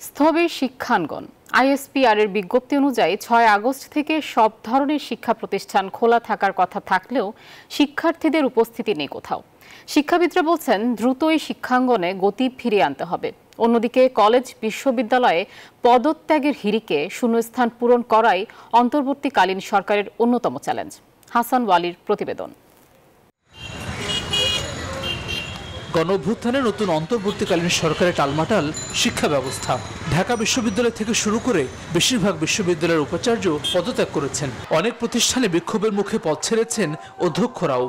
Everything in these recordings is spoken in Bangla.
স্থবির শিক্ষাঙ্গন। আইএসপিআর এর বিজ্ঞপ্তি অনুযায়ী ৬ আগস্ট থেকে সব ধরনের শিক্ষা প্রতিষ্ঠান খোলা থাকার কথা থাকলেও শিক্ষার্থীদের উপস্থিতি নেই কোথাও। শিক্ষাবিদরা বলছেন দ্রুতই শিক্ষাঙ্গনে গতি ফিরিয়ে আনতে হবে। অন্যদিকে কলেজ বিশ্ববিদ্যালয়ে পদত্যাগের হিড়িকে শূন্যস্থান পূরণ করাই অন্তর্বর্তীকালীন সরকারের অন্যতম চ্যালেঞ্জ। হাসান ওয়ালির প্রতিবেদন। গণঅভ্যুত্থানে নতুন অন্তর্বর্তীকালীন সরকারের টালমাটাল শিক্ষা ব্যবস্থা। ঢাকা বিশ্ববিদ্যালয় থেকে শুরু করে বেশিরভাগ বিশ্ববিদ্যালয়ের উপাচার্য পদত্যাগ করেছেন। অনেক প্রতিষ্ঠানে বিক্ষোভের মুখে পদ ছেড়েছেন অধ্যক্ষরাও।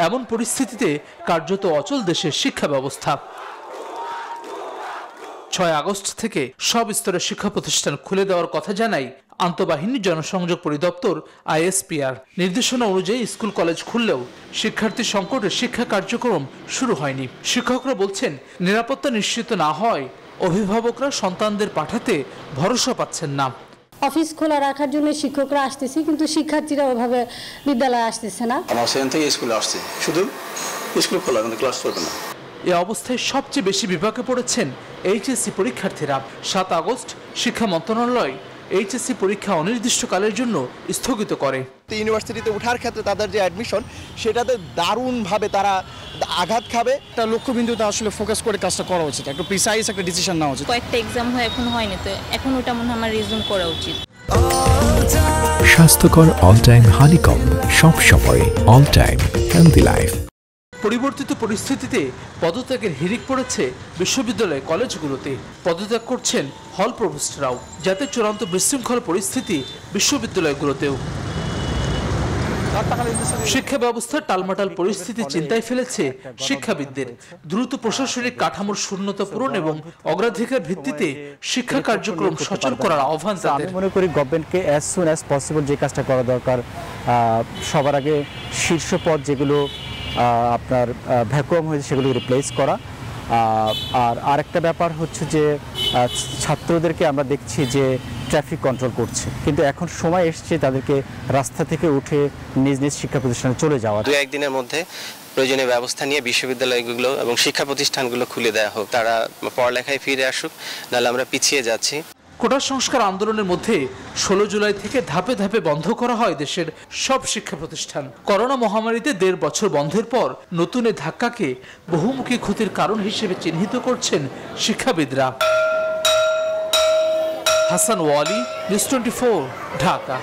এমন পরিস্থিতিতে কার্যত অচল দেশের শিক্ষা ব্যবস্থা। ৬ আগস্ট থেকে সব স্তরের শিক্ষা প্রতিষ্ঠান খুলে দেওয়ার কথা জানায় আন্তঃবাহিনী জনসংযোগ পরিদপ্তর আইএসপিআর। নির্দেশনা অনুযায়ী স্কুল কলেজ খুললেও শিক্ষার্থী সংকটে শিক্ষা কার্যক্রম শুরু হয়নি। শিক্ষকরা বলছেন নিরাপত্তা নিশ্চিত না হয় অভিভাবকরা সন্তানদের পাঠাতে ভরসা পাচ্ছেন না। অফিস খোলা রাখার জন্য শিক্ষকরা আসতেছে, কিন্তু শিক্ষার্থীরা ওইভাবে বিদ্যালয়ে আসতেছে না। আমার সেখান থেকে স্কুলে আসছে, শুধু স্কুল খোলা, কিন্তু ক্লাস করবে না। এ অবস্থায় সবচেয়ে বেশি বিপাকে পড়েছেন এইচএসসি পরীক্ষার্থীরা। ৭ আগস্ট শিক্ষা মন্ত্রণালয় এইচএসসি পরীক্ষা অনির্দিষ্টকালের জন্য স্থগিত করে। ইউনিভার্সিটিতে ওঠার ক্ষেত্রে তাদের যে অ্যাডমিশন, সেটাতে দারুণভাবে তারা আঘাত খাবে। একটা লক্ষ্যবিন্দুতে আসলে ফোকাস করে কাজটা করা উচিত, একটু প্রিসাইজ একটা ডিসিশন নেওয়া উচিত। কয়েকটা এক্সাম হয়, এখন হয়নি, তো এখন ওটা মনে হয় আমার রিজুম করা উচিত। স্বাস্থ্যকর অল টাইম হানিকম, সব সময় অল টাইম হেলদি লাইফ। পরিবর্তিত পরিস্থিতিতে পদত্যাগের হিড়িক পড়েছে বিশ্ববিদ্যালয় কলেজগুলোতে। পদত্যাগ করছেন হল প্রভোস্টরাও, যাতে চূড়ান্ত বিশৃঙ্খল পরিস্থিতি বিশ্ববিদ্যালয়গুলোতেও। শিক্ষা ব্যবস্থার টালমাটাল পরিস্থিতি চিন্তায় ফেলেছে শিক্ষাবিদদের। দ্রুত প্রশাসনিক কাঠামোর শূন্যতা পূরণ এবং অগ্রাধিকার ভিত্তিতে শিক্ষা কার্যক্রম সচল করার আহ্বান তাদের। আমি মনে করি গভর্নমেন্টকে অ্যাজ সুন অ্যাজ পসিবল যে কাজটা করা দরকার, সবার আগে শীর্ষ পদ যেগুলো আপনার ভ্যাকুয়াম হয়েছে সেগুলো রিপ্লেস করা। আর আরেকটা ব্যাপার হচ্ছে যে ছাত্রদেরকে আমরা দেখছি যে ট্রাফিক কন্ট্রোল করছে, কিন্তু এখন সময় এসছে তাদেরকে রাস্তা থেকে উঠে নিজ নিজ শিক্ষা প্রতিষ্ঠানে চলে যাওয়া। 2-1 দিনের মধ্যে প্রয়োজনীয় ব্যবস্থা নিয়ে বিশ্ববিদ্যালয়গুলো এবং শিক্ষা প্রতিষ্ঠানগুলো খুলে দেওয়া হোক, তারা পড়ালেখায় ফিরে আসুক, নাহলে আমরা পিছিয়ে যাচ্ছি। কোটা সংস্কার আন্দোলনের মধ্যে 16 জুলাই থেকে ধাপে ধাপে বন্ধ করা হয় দেশের সব শিক্ষা প্রতিষ্ঠান। করোনা মহামারীতে 1.5 বছর বন্ধের পর নতুন এ ধাক্কাকে বহুমুখী ক্ষতির কারণ হিসেবে চিহ্নিত করছেন শিক্ষাবিদরা। হাসান ওয়ালি, নিউজ 24, ঢাকা।